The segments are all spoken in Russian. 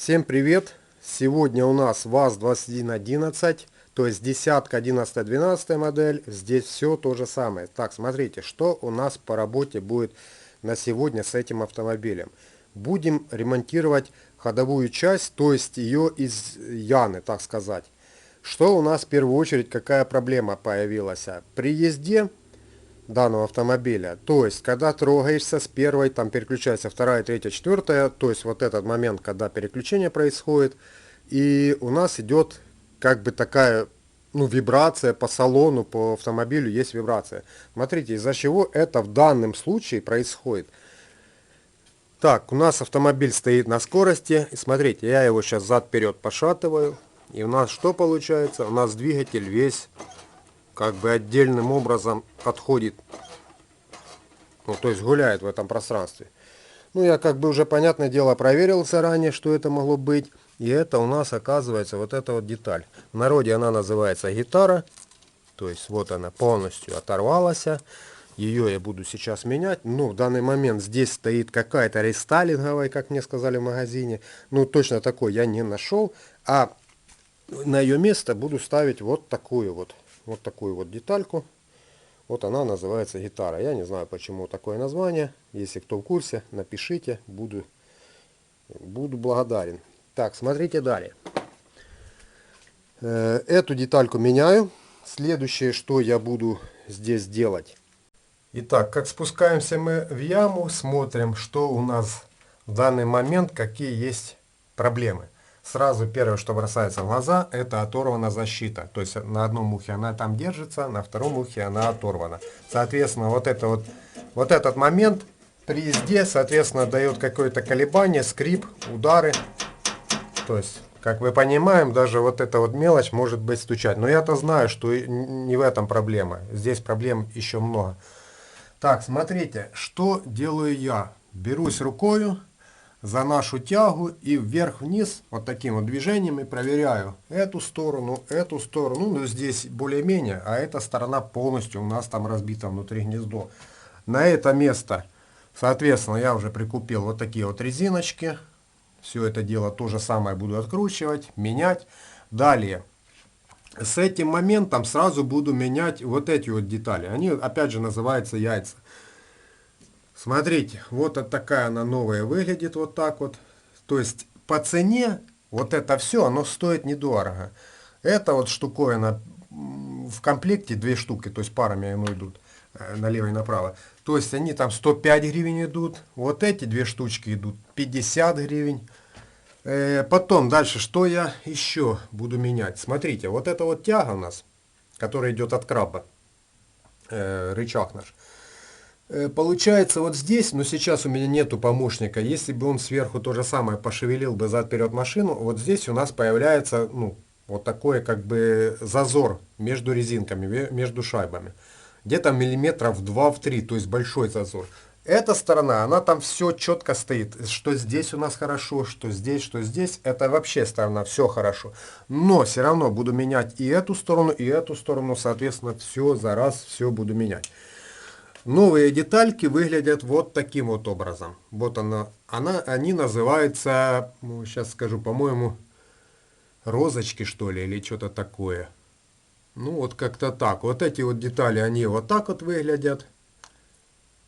Всем привет! Сегодня у нас ВАЗ-2111, то есть десятка, 11, 12 модель. Здесь все то же самое. Так, смотрите, что у нас по работе будет на сегодня с этим автомобилем. Будем ремонтировать ходовую часть, то есть ее из яны, так сказать. Что у нас в первую очередь, какая проблема появилась? При езде данного автомобиля. То есть, когда трогаешься с первой, там переключается вторая, третья, четвертая, то есть вот этот момент, когда переключение происходит, и у нас идет как бы такая, вибрация по салону, по автомобилю есть вибрация. Смотрите, из-за чего это в данном случае происходит. Так, у нас автомобиль стоит на скорости, и смотрите, я его сейчас зад-вперед пошатываю, и у нас что получается? У нас двигатель весь как бы отдельным образом отходит, то есть гуляет в этом пространстве. Я как бы уже, понятное дело, проверил заранее, что это могло быть. И это у нас оказывается вот эта вот деталь. В народе она называется гитара. То есть вот она полностью оторвалась. Ее я буду сейчас менять. Но в данный момент здесь стоит какая-то рестайлинговая, как мне сказали в магазине. Точно такой я не нашел. А на ее место буду ставить вот такую вот детальку. Вот она называется гитара. Я не знаю, почему такое название. Если кто в курсе, напишите. Буду благодарен. Так, смотрите далее. Эту детальку меняю. Следующее, что я буду здесь делать. Итак, как спускаемся мы в яму, смотрим, что у нас в данный момент, какие есть проблемы. Сразу первое, что бросается в глаза, это оторвана защита. То есть на одном ухе она там держится, на втором ухе она оторвана. Соответственно, вот этот момент при езде, соответственно, дает какое-то колебание, скрип, удары. То есть, как мы понимаем, даже вот эта вот мелочь может быть стучать. Но я-то знаю, что не в этом проблема. Здесь проблем еще много. Так, смотрите, что делаю я. Берусь рукою за нашу тягу и вверх-вниз вот таким вот движением и проверяю эту сторону. Здесь более-менее, а эта сторона полностью у нас там разбита внутри гнездо. На это место, соответственно, я уже прикупил вот такие вот резиночки. Все это дело то же самое буду откручивать, менять. Далее, с этим моментом сразу буду менять вот эти вот детали. Они опять же называются яйца. Смотрите, вот такая она новая выглядит, вот так вот. То есть по цене вот это все, оно стоит недорого. Это вот штуковина в комплекте две штуки, то есть парами оно идут налево и направо. То есть они там 105 гривен идут, вот эти две штучки идут 50 гривен. Потом дальше, что я еще буду менять? Смотрите, вот эта вот тяга у нас, которая идет от краба, рычаг наш. Получается вот здесь, но сейчас у меня нету помощника. Если бы он сверху то же самое пошевелил бы зад-вперед машину, вот здесь у нас появляется вот такой как бы зазор между резинками, между шайбами. Где-то миллиметров 2-3, то есть большой зазор. Эта сторона, она там все четко стоит. Что здесь у нас хорошо, что здесь. Это вообще сторона, все хорошо. Но все равно буду менять и эту сторону, соответственно, все за раз, все буду менять. Новые детальки выглядят вот таким вот образом. Вот они называются, сейчас скажу, по-моему, розочки, что ли, или что-то такое. Вот как-то так. Вот эти вот детали, они вот так вот выглядят.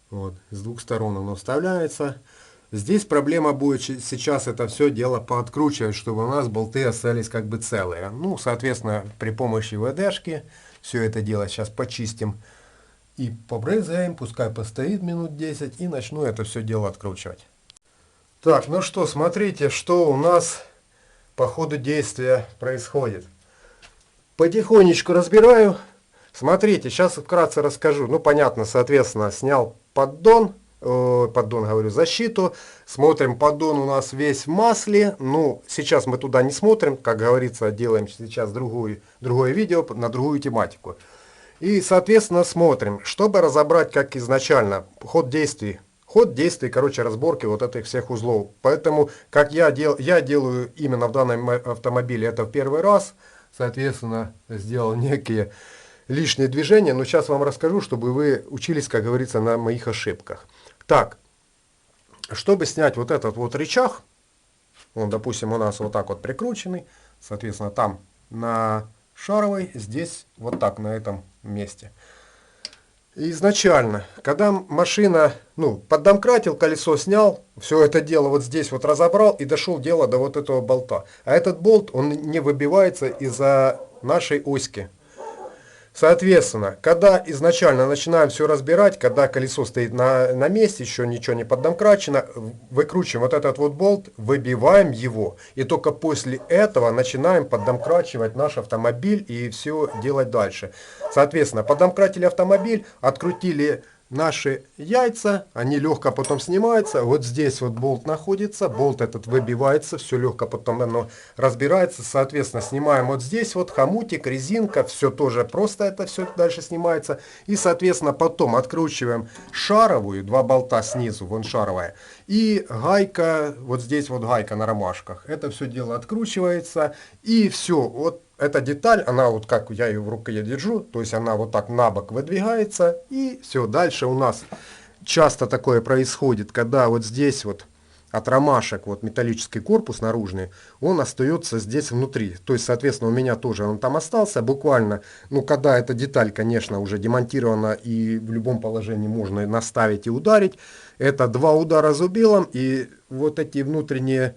Вот, с двух сторон оно вставляется. Здесь проблема будет сейчас это все дело пооткручивать, чтобы у нас болты остались как бы целые. Соответственно, при помощи ВДшки все это дело сейчас почистим. И побрызгаем, пускай постоит минут 10 и начну это все дело откручивать. Так, ну что, смотрите, что у нас по ходу действия происходит. Потихонечку разбираю. Смотрите, сейчас вкратце расскажу. Понятно, соответственно, снял поддон, защиту. Смотрим, поддон у нас весь в масле. Сейчас мы туда не смотрим, как говорится, делаем сейчас другое видео на другую тематику. И, соответственно, смотрим, чтобы разобрать, как изначально, ход действий, разборки вот этих всех узлов. Поэтому, как я делаю именно в данном автомобиле, это в первый раз, соответственно, сделал некие лишние движения, но сейчас вам расскажу, чтобы вы учились, как говорится, на моих ошибках. Так, чтобы снять вот этот вот рычаг, Он, допустим, у нас вот так вот прикрученный. Соответственно, там на шаровой, здесь вот так, на этом месте. Изначально, когда машина, поддомкратил, колесо снял, все это дело вот здесь вот разобрал и дошел дело до вот этого болта. А этот болт, он не выбивается из-за нашей оськи. Соответственно, когда изначально начинаем все разбирать, когда колесо стоит на месте, еще ничего не поддомкрачено, выкручиваем вот этот вот болт, выбиваем его, и только после этого начинаем поддомкрачивать наш автомобиль и все делать дальше. Соответственно, поддомкратили автомобиль, открутили наши яйца, они легко потом снимаются, вот здесь вот болт находится, болт этот выбивается, все легко потом оно разбирается, соответственно, снимаем вот здесь вот хомутик, резинка, все тоже просто это все дальше снимается, и, соответственно, потом откручиваем шаровую, два болта снизу, вон шаровая, и гайка, вот здесь вот гайка на ромашках, это все дело откручивается, и все, вот эта деталь, она вот как я ее в руке держу, то есть она вот так на бок выдвигается, и все, дальше у нас часто такое происходит, когда вот здесь вот от ромашек, вот металлический корпус наружный, он остается здесь внутри. То есть, соответственно, у меня тоже он там остался, буквально, когда эта деталь, конечно, уже демонтирована и в любом положении можно наставить и ударить, это два удара зубилом, и вот эти внутренние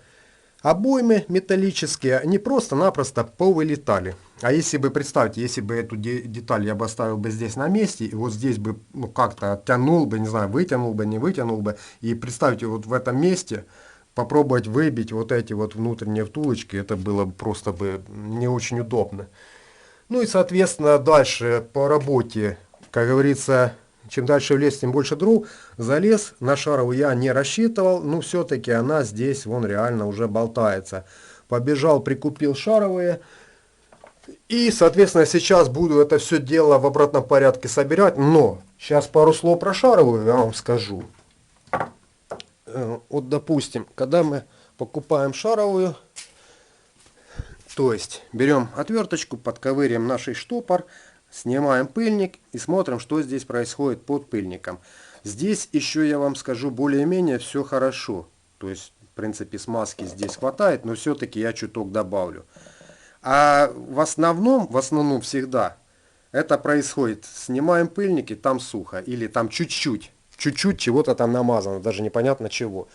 обоймы металлические, они просто-напросто повылетали. А если бы, представьте, если бы эту деталь я бы оставил бы здесь на месте, и вот здесь бы как-то оттянул бы, не знаю, вытянул бы, не вытянул бы, и представьте, вот в этом месте попробовать выбить вот эти вот внутренние втулочки, это было бы просто бы не очень удобно. Ну и, соответственно, дальше по работе, как говорится, чем дальше в лес, тем больше дров. Залез на шаровую я не рассчитывал, но все-таки она здесь, вон реально уже болтается. Побежал, прикупил шаровые. И, соответственно, сейчас буду это все дело в обратном порядке собирать. Но сейчас пару слов про шаровую я вам скажу. Вот, допустим, когда мы покупаем шаровую, то есть берем отверточку, подковыряем наш штопор, снимаем пыльник и смотрим, что здесь происходит под пыльником. Здесь еще я вам скажу, более-менее все хорошо. То есть, в принципе, смазки здесь хватает, но все-таки я чуток добавлю. А в основном всегда это происходит. Снимаем пыльники, там сухо. Или там чуть-чуть чего-то там намазано, даже непонятно чего.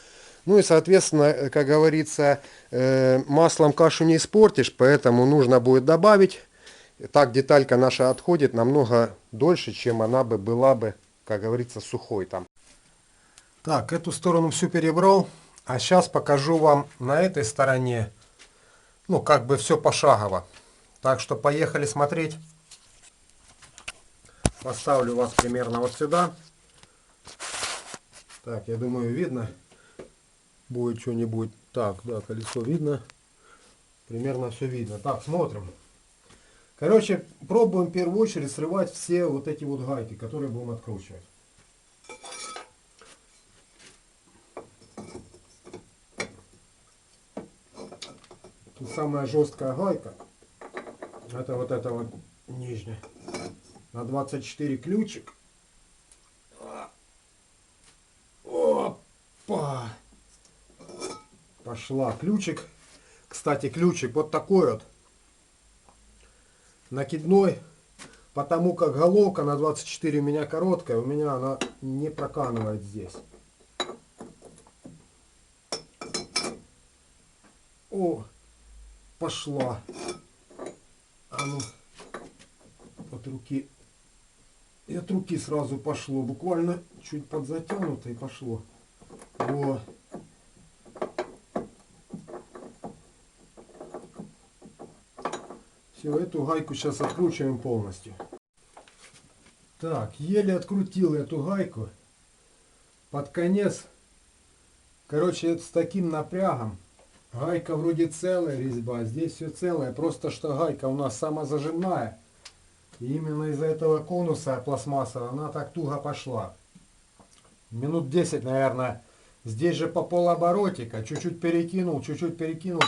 Ну и, соответственно, как говорится, маслом кашу не испортишь, поэтому нужно будет добавить. Так деталька наша отходит намного дольше, чем она бы была бы, как говорится, сухой там. Так, эту сторону всю перебрал. А сейчас покажу вам на этой стороне, как бы все пошагово. Так что поехали смотреть. Поставлю вас примерно вот сюда. Так, я думаю, видно. Будет что-нибудь. Так, да, колесо видно. Примерно все видно. Так, смотрим. Короче, пробуем в первую очередь срывать все вот эти вот гайки, которые будем откручивать. Тут самая жесткая гайка. Это вот эта вот нижняя. На 24 ключик. Опа! Пошла. Ключик. Кстати, ключик вот такой вот. Накидной. Потому как головка на 24 у меня короткая. У меня она не проканывает здесь. О! Пошла. А ну. От руки. И от руки сразу пошло. Буквально чуть подзатянуто и пошло. Во. Все, эту гайку сейчас откручиваем полностью. Так, еле открутил эту гайку. Под конец, короче, с таким напрягом. Гайка вроде целая резьба, здесь все целое. Просто что гайка у нас самозажимная. И именно из-за этого конуса пластмассового она так туго пошла. Минут 10, наверное. Здесь же по полоборотика. Чуть-чуть перекинул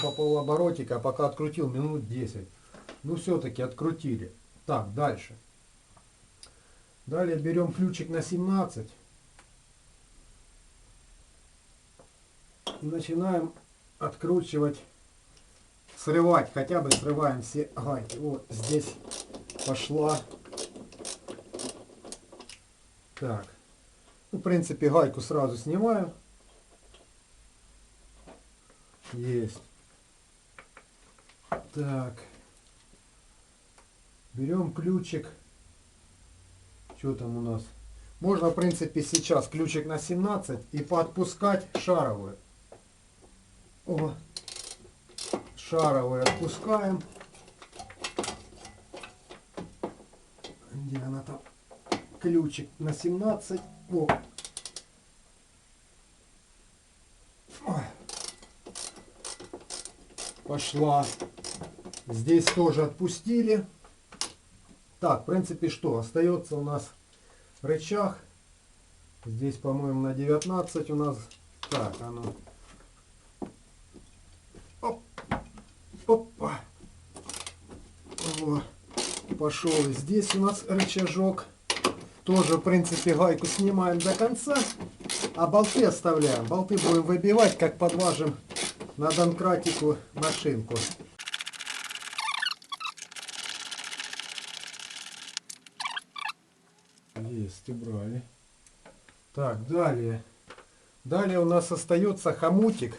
по полоборотика. А пока открутил минут 10. Ну все-таки открутили. Так, дальше. Далее берем ключик на 17. И начинаем откручивать, срывать, хотя бы срываем все гайки. Вот здесь пошла. Так, ну, в принципе, гайку сразу снимаю. Есть. Так, берем ключик. Что там у нас? Можно, в принципе, сейчас ключик на 17 и поотпускать шаровую. О, шаровую отпускаем. Где она там? Ключик на 17. О. Ой. Пошла. Здесь тоже отпустили. Так, в принципе, что? Остается у нас рычаг. Здесь, по-моему, на 19 у нас. Так, оно. Оп. Опа. Вот. Пошел. Здесь у нас рычажок. Тоже, в принципе, гайку снимаем до конца. А болты оставляем. Болты будем выбивать, как подважим на донкратику машинку. Есть, убрали. Так, далее. Далее у нас остается хомутик.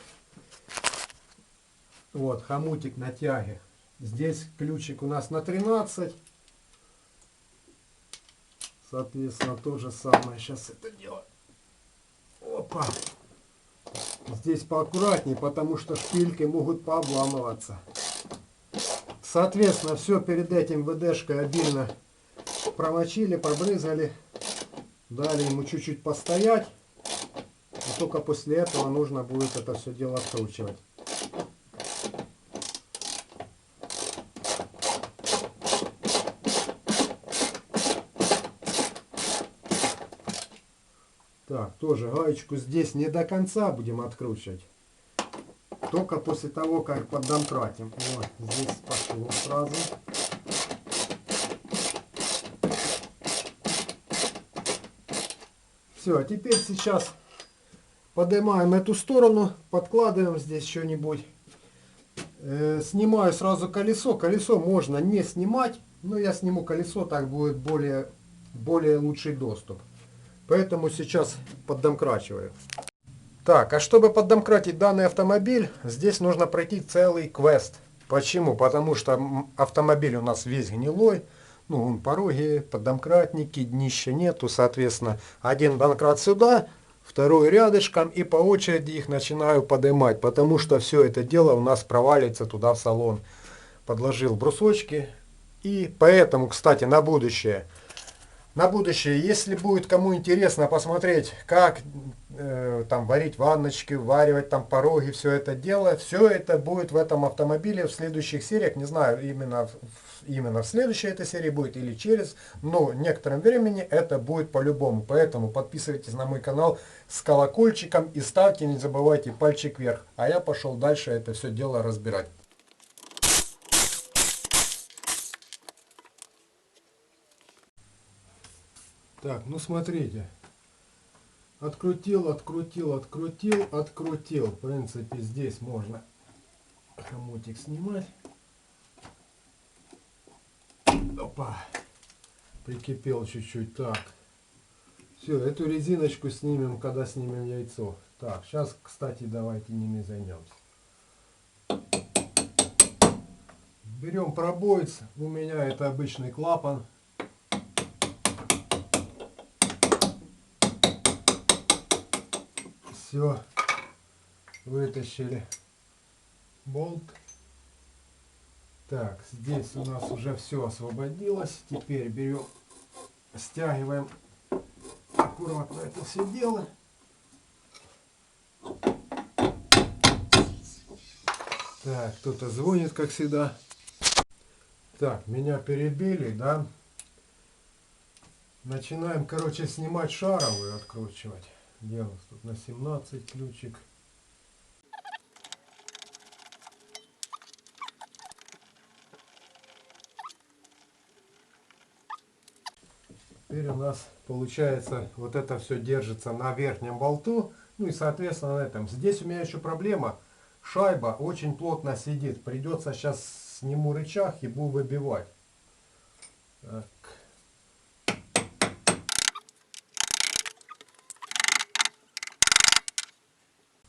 Вот, хомутик на тяге. Здесь ключик у нас на 13. Соответственно, то же самое. Сейчас это дело. Опа. Здесь поаккуратнее, потому что шпильки могут пообламываться. Соответственно, все перед этим ВДшкой обильно промочили, побрызгали. Дали ему чуть-чуть постоять. И только после этого нужно будет это все дело откручивать. Так, тоже гаечку здесь не до конца будем откручивать. Только после того, как поддонкратим. Вот, здесь пошло сразу. Все, а теперь сейчас поднимаем эту сторону, подкладываем здесь что-нибудь. Снимаю сразу колесо. Колесо можно не снимать, но я сниму колесо, так будет более лучший доступ. Поэтому сейчас поддомкрачиваю. Так, а чтобы поддомкратить данный автомобиль, здесь нужно пройти целый квест. Почему? Потому что автомобиль у нас весь гнилой. Ну, он пороги, поддомкратники, днища нету. Соответственно, один донкрат сюда, второй рядышком. И по очереди их начинаю поднимать. Потому что все это дело у нас провалится туда в салон. Подложил брусочки. И поэтому, кстати, на будущее, если будет кому интересно посмотреть, как там варить ванночки, варивать там пороги, все это дело, все это будет в этом автомобиле в следующих сериях. Не знаю, именно в следующей этой серии будет или через, но в некотором времени это будет по-любому. Поэтому подписывайтесь на мой канал с колокольчиком и ставьте, не забывайте, пальчик вверх. А я пошел дальше это все дело разбирать. Так, ну смотрите. Открутил. В принципе, здесь можно хомутик снимать. Опа. Прикипел чуть-чуть. Так. Все, эту резиночку снимем, когда снимем яйцо. Так, сейчас, кстати, давайте ними займемся. Берем пробоец. У меня это обычный клапан. Все, вытащили болт. Так, здесь у нас уже все освободилось. Теперь берем, стягиваем аккуратно это все дело. Так, кто-то звонит, как всегда. Так, меня перебили, да? Начинаем, короче, снимать шаровую, откручивать. Где у нас тут на 17 ключик? Теперь у нас получается вот это все держится на верхнем болту. Ну и соответственно на этом. Здесь у меня еще проблема, шайба очень плотно сидит. Придется сейчас сниму рычаг и буду выбивать. Так.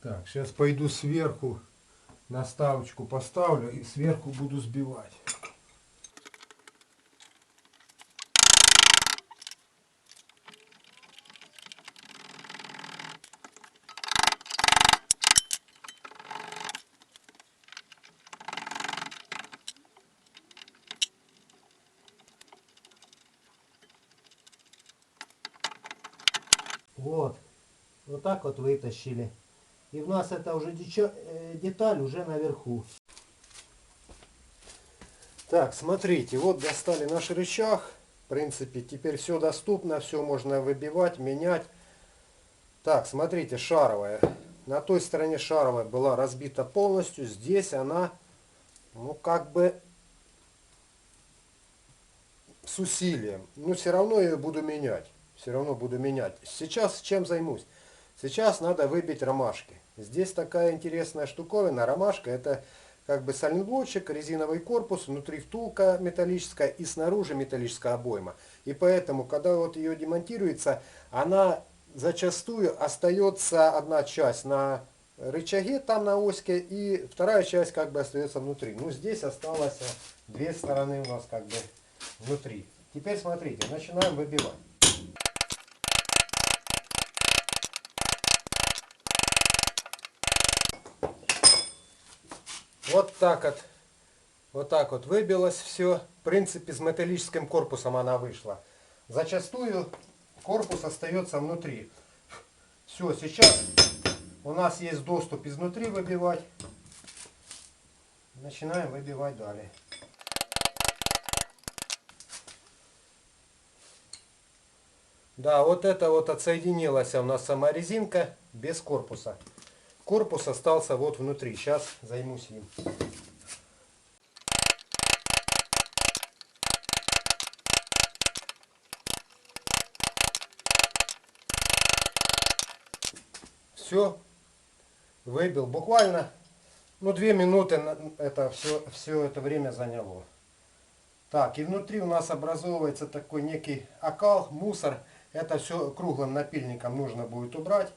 Так, сейчас пойду сверху, наставочку поставлю и сверху буду сбивать. Вот. Вот так вот вытащили. И у нас это уже деталь уже наверху. Так, смотрите, вот достали наш рычаг. В принципе, теперь все доступно, все можно выбивать, менять. Так, смотрите, шаровая. На той стороне шаровая была разбита полностью. Здесь она, ну, как бы с усилием. Но все равно я ее буду менять. Все равно буду менять. Сейчас чем займусь? Сейчас надо выбить ромашки. Здесь такая интересная штуковина. Ромашка — это как бы сайлентблочек, резиновый корпус, внутри втулка металлическая и снаружи металлическая обойма. И поэтому, когда вот ее демонтируется, она зачастую остается одна часть на рычаге, там на оське, и вторая часть как бы остается внутри. Ну, здесь осталось две стороны у нас как бы внутри. Теперь смотрите, начинаем выбивать. Вот так вот выбилось все. В принципе, с металлическим корпусом она вышла. Зачастую корпус остается внутри. Все, сейчас у нас есть доступ изнутри выбивать. Начинаем выбивать далее. Да, вот это вот отсоединилась у нас сама резинка без корпуса. Корпус остался вот внутри. Сейчас займусь им. Все, выбил. Буквально, ну, 2 минуты это все это время заняло. Так, и внутри у нас образовывается такой некий окал, мусор. Это все круглым напильником нужно будет убрать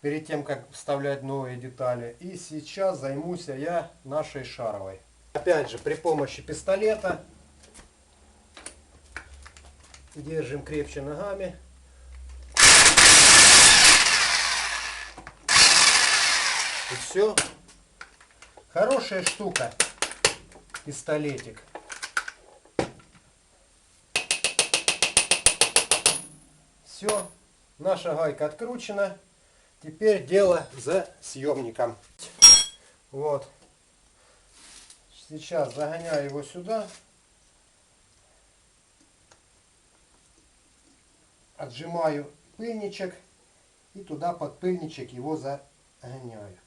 перед тем, как вставлять новые детали. И сейчас займусь я нашей шаровой. Опять же, при помощи пистолета держим крепче ногами. И все. Хорошая штука, пистолетик. Все, наша гайка откручена. Теперь дело за съемником. Вот. Сейчас загоняю его сюда. Отжимаю пыльничек. И туда под пыльничек его загоняю.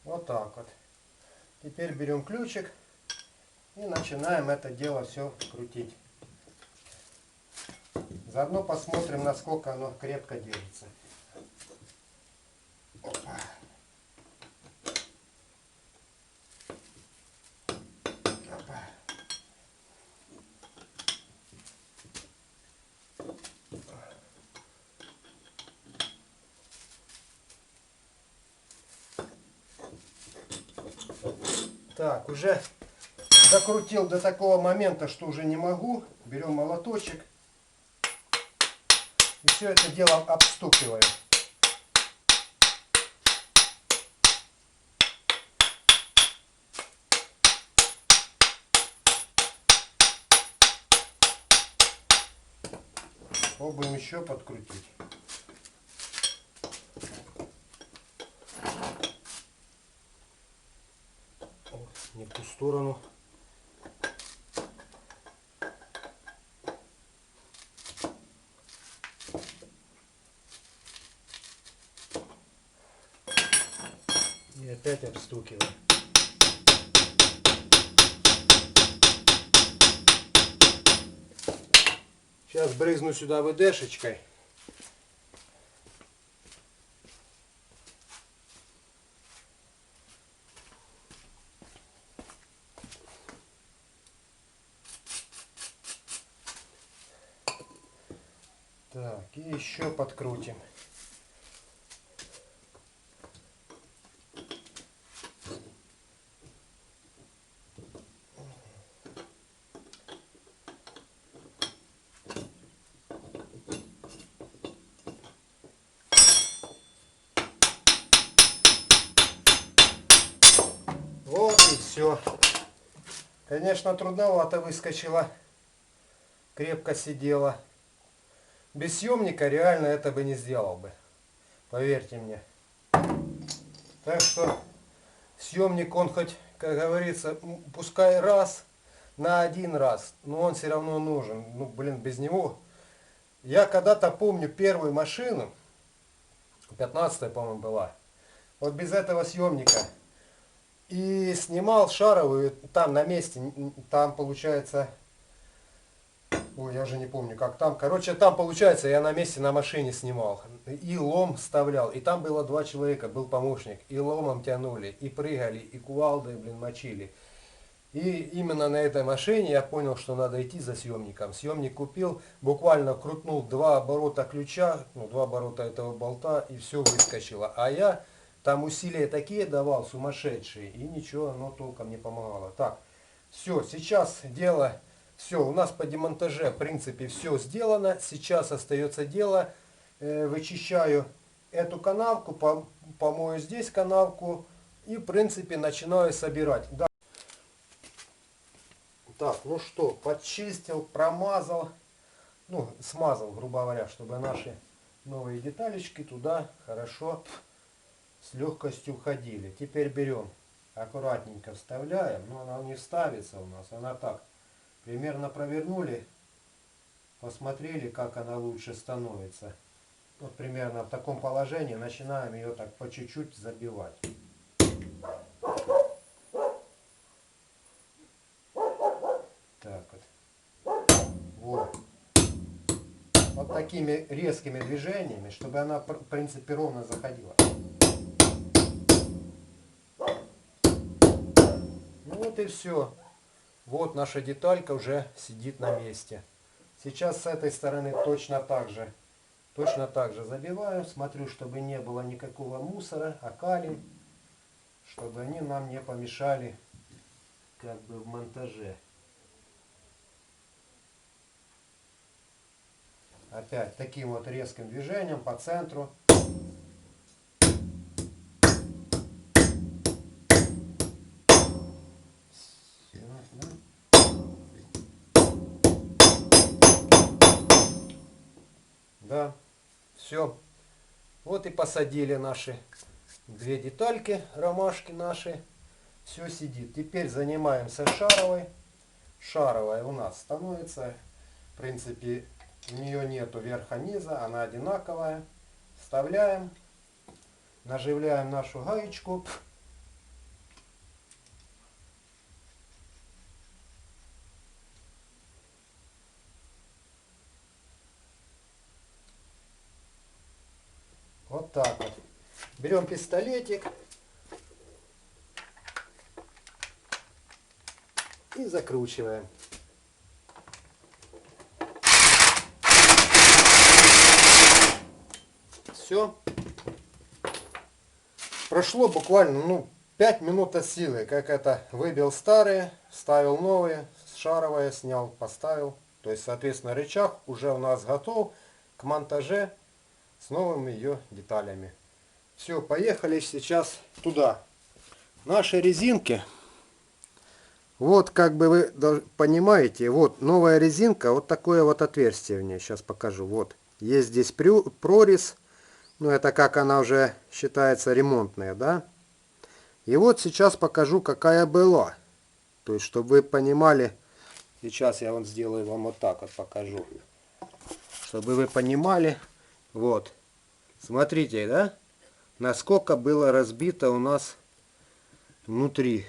Вот так вот. Теперь берем ключик и начинаем это дело все крутить. Заодно посмотрим, насколько оно крепко держится. Опа. Опа. Так, уже докрутил до такого момента, что уже не могу. Берем молоточек и все это дело обстукиваем. Попробуем еще подкрутить. Не в ту сторону. И опять обстукиваем. Сейчас брызну сюда ВДшечкой. Так, и еще подкрутим. Вот и все. Конечно, трудновато выскочила. Крепко сидела. Без съемника реально это бы не сделал бы. Поверьте мне. Так что съемник, он хоть, как говорится, пускай раз на один раз, но он все равно нужен. Ну, блин, без него. Я когда-то помню первую машину, 15-я, по-моему, была. Вот без этого съемника. И снимал шаровую там на месте, там получается... Ой, я уже не помню, как там. Короче, там получается, я на месте на машине снимал. И лом вставлял. И там было 2 человека, был помощник. И ломом тянули, и прыгали, и кувалдой, блин, мочили. И именно на этой машине я понял, что надо идти за съемником. Съемник купил, буквально крутнул 2 оборота ключа, ну, 2 оборота этого болта, и все выскочило. А я там усилия такие давал, сумасшедшие, и ничего, оно толком не помогало. Так, все, сейчас дело... Все, у нас по демонтаже, в принципе, все сделано. Сейчас остается дело, вычищаю эту канавку, помою здесь канавку и, в принципе, начинаю собирать. Да. Так, ну что, подчистил, промазал, ну, смазал, грубо говоря, чтобы наши новые деталечки туда хорошо с легкостью входили. Теперь берем, аккуратненько вставляем, но она не вставится у нас, она так. Примерно провернули, посмотрели, как она лучше становится. Вот примерно в таком положении начинаем ее так по чуть-чуть забивать. Так вот. Вот. Вот такими резкими движениями, чтобы она, в принципе, ровно заходила. Ну вот и все. Вот наша деталька уже сидит на месте. Сейчас с этой стороны точно так же забиваю. Смотрю, чтобы не было никакого мусора, окалим, чтобы они нам не помешали как бы в монтаже. Опять таким вот резким движением по центру. Да, все. Вот и посадили наши 2 детальки, ромашки наши. Все сидит. Теперь занимаемся шаровой. Шаровая у нас становится, в принципе, у нее нету верха-низа, она одинаковая. Вставляем, наживляем нашу гаечку. Вот так вот. Берем пистолетик и закручиваем. Все. Прошло буквально 5 минут от силы, как это выбил старые, вставил новые, шаровые снял, поставил. То есть, соответственно, рычаг уже у нас готов к монтаже с новыми ее деталями. Все, поехали сейчас туда. Наши резинки. Вот как бы вы понимаете, вот новая резинка, вот такое вот отверстие в ней. Сейчас покажу. Вот есть здесь прорез. Ну, это как она уже считается ремонтная, да? И вот сейчас покажу, какая была. То есть, чтобы вы понимали, сейчас я вот сделаю вам вот так вот покажу. Чтобы вы понимали, вот, смотрите, да? Насколько было разбито у нас внутри.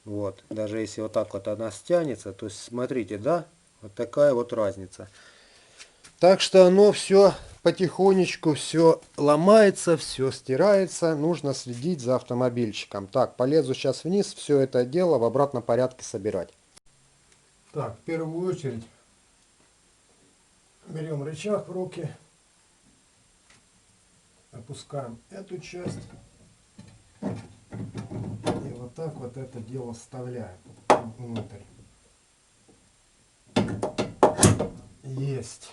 Вот, даже если вот так вот она стянется, то есть смотрите, да, вот такая вот разница. Так что оно все потихонечку, все ломается, все стирается. Нужно следить за автомобильчиком. Так, полезу сейчас вниз, все это дело в обратном порядке собирать. Так, в первую очередь берем рычаг в руки, опускаем эту часть и вот так вот это дело вставляем внутрь. Есть.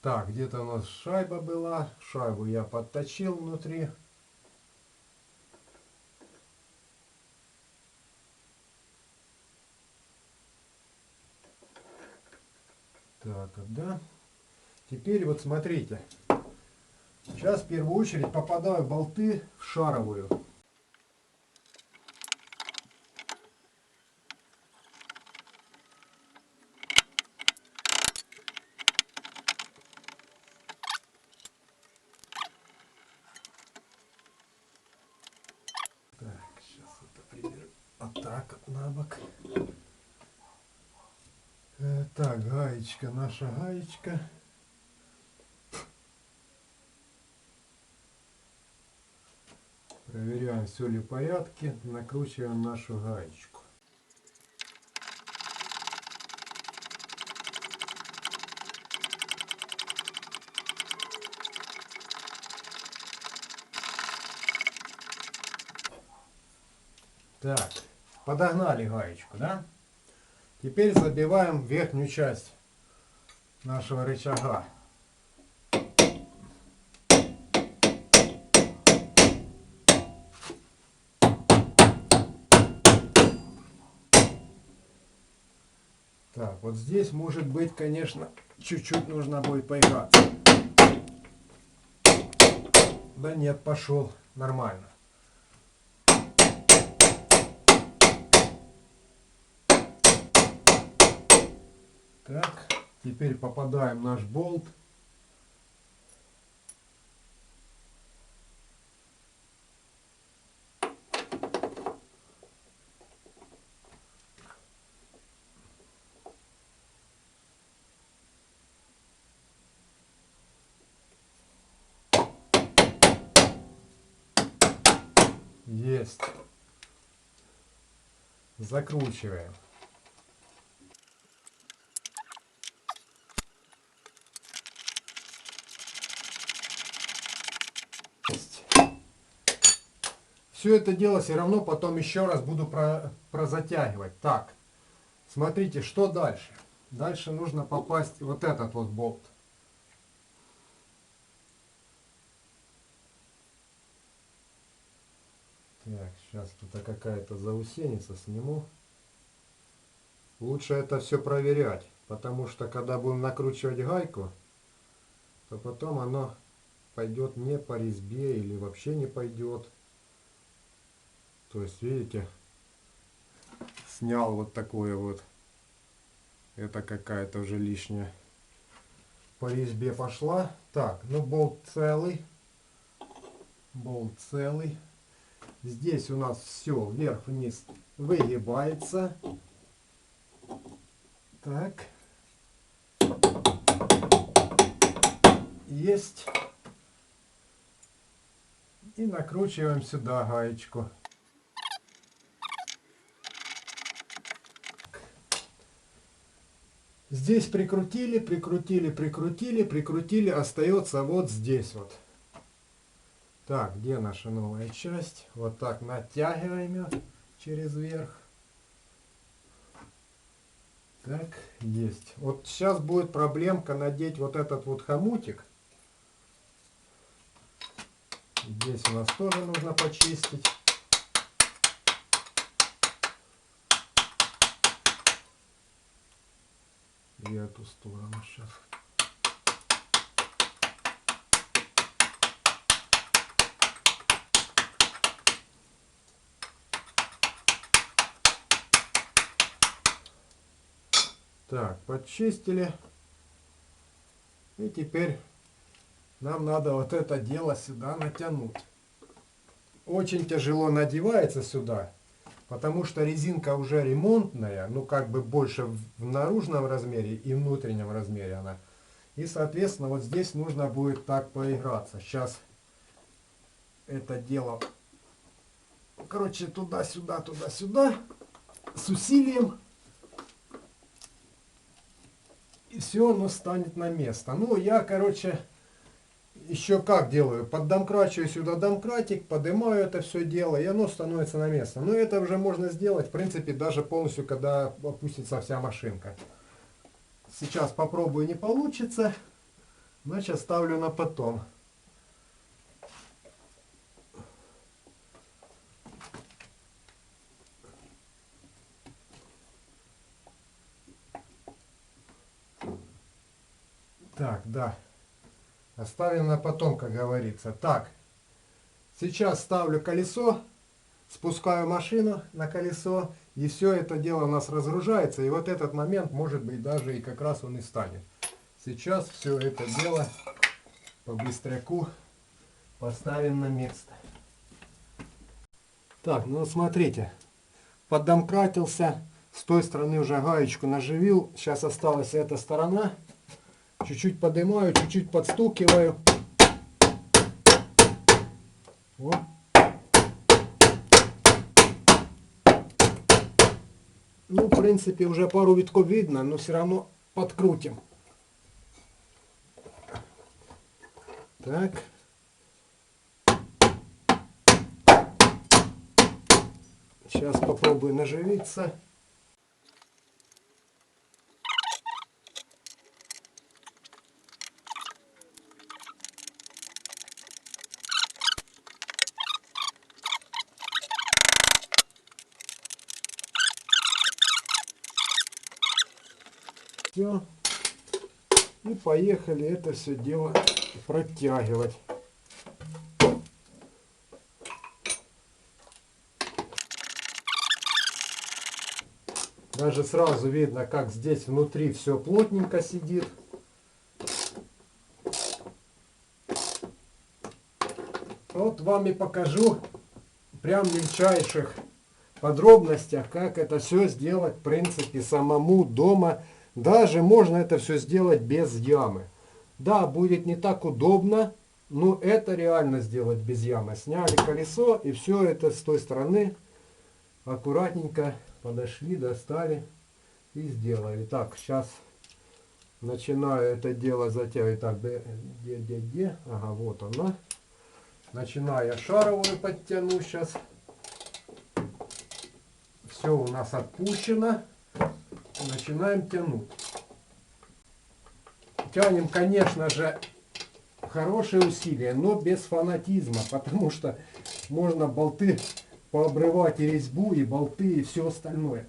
Так, где-то у нас шайба была. Шайбу я подточил внутри. Так, да. Теперь вот смотрите. Сейчас в первую очередь попадаю болты в шаровую. Так, сейчас это приберу. Вот так вот на бок. Так, гаечка, наша гаечка. Проверяем, все ли в порядке. Накручиваем нашу гаечку. Так, подогнали гаечку, да? Теперь забиваем верхнюю часть нашего рычага. Так, вот здесь может быть, конечно, чуть-чуть нужно будет поиграться. Да нет, пошел нормально. Так, теперь попадаем в наш болт. Есть. Закручиваем. Все это дело все равно потом еще раз буду прозатягивать. Так, смотрите, что дальше. Дальше нужно попасть вот этот вот болт. Так, сейчас тут какая-то заусеница сниму. Лучше это все проверять, потому что когда будем накручивать гайку, то потом оно пойдет не по резьбе или вообще не пойдет. То есть, видите, снял вот такое вот. Это какая-то уже лишняя. По резьбе пошла. Так, ну болт целый. Болт целый. Здесь у нас все вверх-вниз выгибается. Так. Есть. И накручиваем сюда гаечку. Здесь прикрутили, прикрутили, прикрутили, прикрутили. Остается вот здесь вот. Так, где наша новая часть? Вот так натягиваем ее через верх. Так, есть. Вот сейчас будет проблемка надеть вот этот вот хомутик. Здесь у нас тоже нужно почистить. И эту сторону сейчас. Так, подчистили. И теперь нам надо вот это дело сюда натянуть. Очень тяжело надевается сюда. Потому что резинка уже ремонтная, ну как бы больше в наружном размере и внутреннем размере она. И соответственно вот здесь нужно будет так поиграться. Сейчас это дело, короче, туда-сюда, туда-сюда, с усилием. И все, оно станет на место. Ну, я, короче, еще как делаю? Поддомкрачиваю сюда домкратик, поднимаю это все дело, и оно становится на место. Но это уже можно сделать, в принципе, даже полностью, когда опустится вся машинка. Сейчас попробую, не получится. Значит, ставлю на потом. Так, да. Оставим на потом, как говорится. Так, сейчас ставлю колесо, спускаю машину на колесо, и все это дело у нас разгружается. И вот этот момент, может быть, даже и как раз он и станет. Сейчас все это дело по быстряку поставим на место. Так, ну смотрите, поддомкратился, с той стороны уже гаечку наживил, сейчас осталась эта сторона. Чуть-чуть поднимаю, чуть-чуть подстукиваю. Вот. Ну, в принципе, уже пару витков видно, но все равно подкрутим. Так. Сейчас попробую наживиться. Все. И поехали это все дело протягивать. Даже сразу видно, как здесь внутри все плотненько сидит. Вот вам и покажу прям в мельчайших подробностях, как это все сделать, в принципе, самому дома. Даже можно это все сделать без ямы. Да, будет не так удобно, но это реально сделать без ямы. Сняли колесо и все это с той стороны аккуратненько подошли, достали и сделали. Так, сейчас начинаю это дело затягивать. Так, где? Ага, вот она. Начинаю я шаровую подтяну сейчас. Все у нас отпущено. Начинаем тянуть. Тянем, конечно же, хорошие усилия, но без фанатизма, потому что можно болты пообрывать и резьбу, и болты, и все остальное.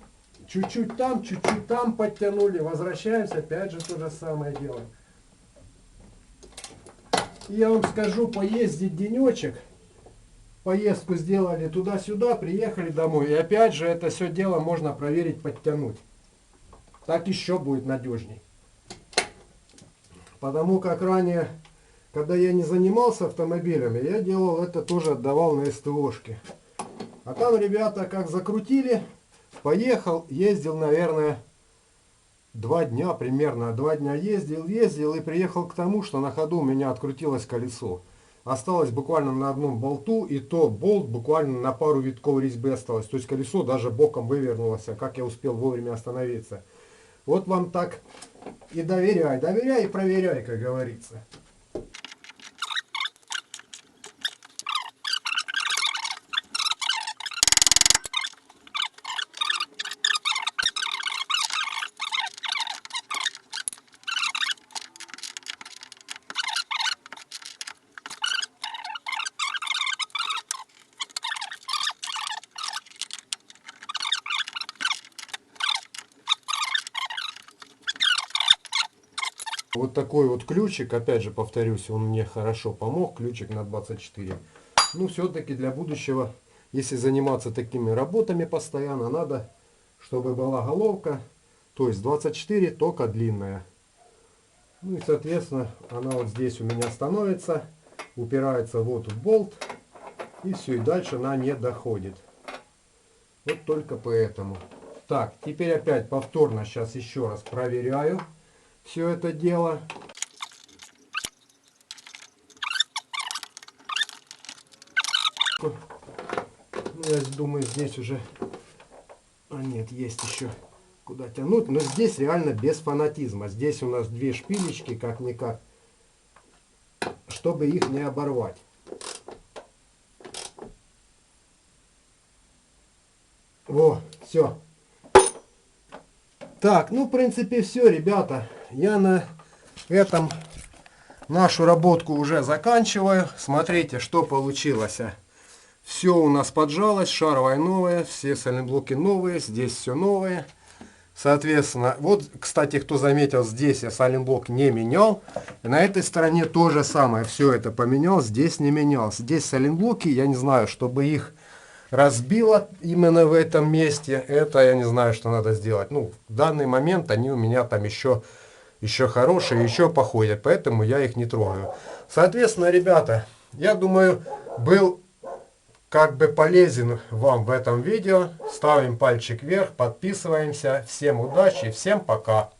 Чуть-чуть там подтянули, возвращаемся, опять же то же самое делаем. И я вам скажу, поездить денечек, поездку сделали туда-сюда, приехали домой, и опять же это все дело можно проверить, подтянуть. Так еще будет надежней. Потому как ранее, когда я не занимался автомобилями, я делал это тоже, отдавал на СТОшки. А там ребята как закрутили, поехал, ездил, наверное, 2 дня примерно. 2 дня ездил и приехал к тому, что на ходу у меня открутилось колесо. Осталось буквально на одном болту, и то болт буквально на пару витков резьбы осталось. То есть колесо даже боком вывернулось, как я успел вовремя остановиться. Вот вам так и доверяй. Доверяй и проверяй, как говорится. Вот такой вот ключик, опять же повторюсь, он мне хорошо помог, ключик на 24. Ну, все-таки для будущего, если заниматься такими работами постоянно, надо, чтобы была головка, то есть 24, только длинная. Ну и, соответственно, она вот здесь у меня становится, упирается вот в болт, и все, и дальше она не доходит. Вот только поэтому. Так, теперь опять повторно сейчас еще раз проверяю все это дело. Ну, я думаю, здесь уже... А нет, есть еще куда тянуть. Но здесь реально без фанатизма. Здесь у нас две шпилечки, как-никак, чтобы их не оборвать. Во, все. Так, ну, в принципе, все, ребята. Я на этом нашу работку уже заканчиваю. Смотрите, что получилось. Все у нас поджалось, шаровая новая, все сайлентблоки новые, здесь все новое. Соответственно, вот, кстати, кто заметил, здесь я сайлентблок не менял. На этой стороне то же самое, все это поменял, здесь не менял. Здесь сайлентблоки, я не знаю, чтобы их разбило именно в этом месте, это я не знаю, что надо сделать. Ну, в данный момент они у меня там еще хорошие, еще походят, поэтому я их не трогаю. Соответственно, ребята, я думаю, был как бы полезен вам в этом видео. Ставим пальчик вверх, подписываемся. Всем удачи, всем пока.